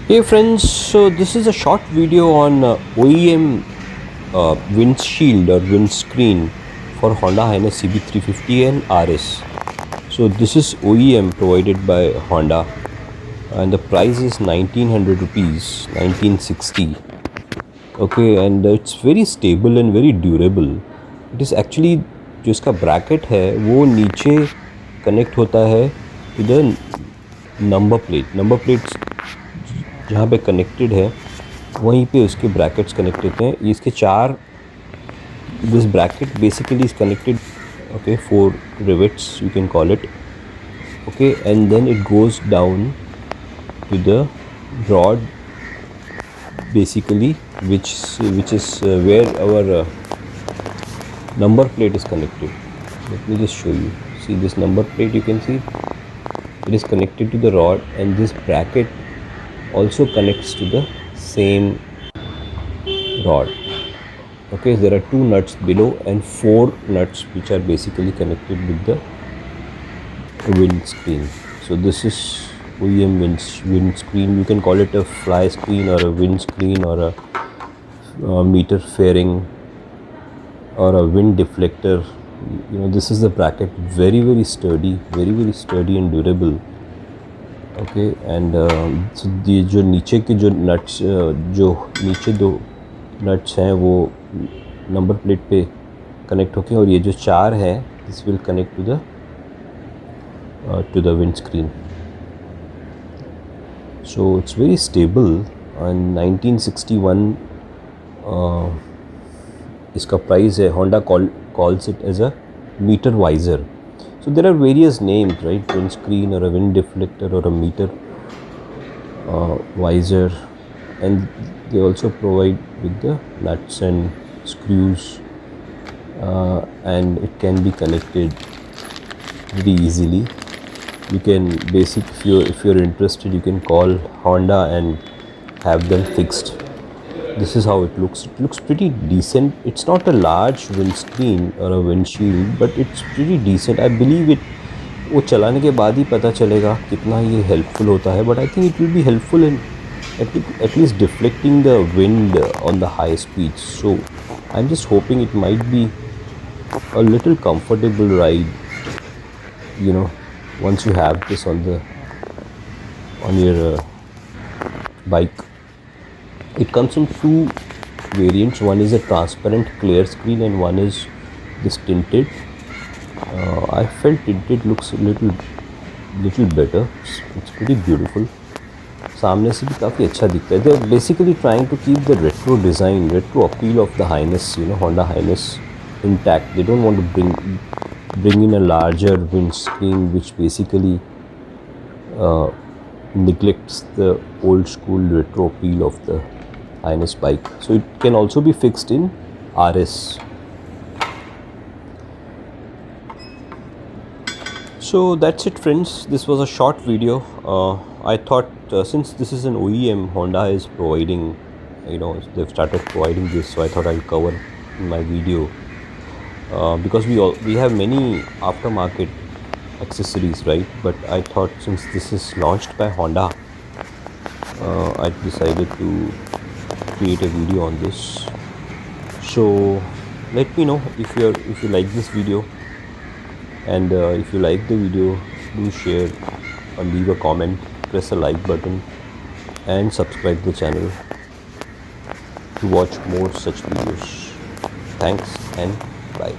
Hey friends, so this is a short video on OEM windshield or windscreen for Honda Highness CB350 and RS. So this is OEM provided by Honda and the price is 1900 rupees, 1960. Okay, and it's very stable and very durable. It is actually जो इसका bracket है वो नीचे connect होता है to the number plate जहाँ पे connected है वहीं पे उसके ब्रैकेट्स कनेक्ट होते हैं. ये इसके चार this bracket basically is connected okay 4 rivets you can call it. Okay, and then it goes down to the rod basically which is where our number plate is connected. Let me just show you. See this number plate, you can see it is connected to the rod, and this bracket also connects to the same rod. Okay, there are 2 nuts below and 4 nuts which are basically connected with the windscreen. So this is OEM windscreen. You can call it a fly screen or a windscreen or a meter fairing or a wind deflector. You know, this is the bracket. Very sturdy, very sturdy and durable. Okay and ये जो नीचे के जो nuts जो नीचे 2 nuts हैं वो number plate पे कनेक्ट होके, और ये जो 4 है this will connect to the windscreen. So it's very stable and 1961 इसका प्राइस है. Honda calls it as a meter visor. So there are various names, right? Windscreen or a wind deflector or a meter visor, and they also provide with the nuts and screws, and it can be connected very easily. You can if you're interested, you can call Honda and have them fixed. This is how it looks. It looks pretty decent. It's not a large windscreen or a windshield, but it's pretty decent. I believe it वो चलाने के बाद ही पता चलेगा कितना ये helpful होता है, but I think it will be helpful in at least deflecting the wind on the high speeds. So I am just hoping it might be a little comfortable ride, you know, once you have this on your bike. It comes in 2 variants. One is a transparent clear screen and one is this tinted. I felt tinted looks a little better. It's pretty beautiful. सामने से भी काफ़ी अच्छा दिखता है. They're basically trying to keep the retro design, retro appeal of the Highness, you know, Honda Highness intact. They don't want to bring in a larger windscreen which basically neglects the old school retro appeal of the Highness bike. So it can also be fixed in RS. So that's it friends, this was a short video. I thought since this is an OEM, Honda is providing, you know, they've started providing this, so I thought I'll cover in my video, because we have many aftermarket accessories, right? But I thought since this is launched by Honda, I decided to create a video on this. So let me know if you like this video, and if you like the video, do share or leave a comment, press the like button and subscribe the channel to watch more such videos. Thanks and bye.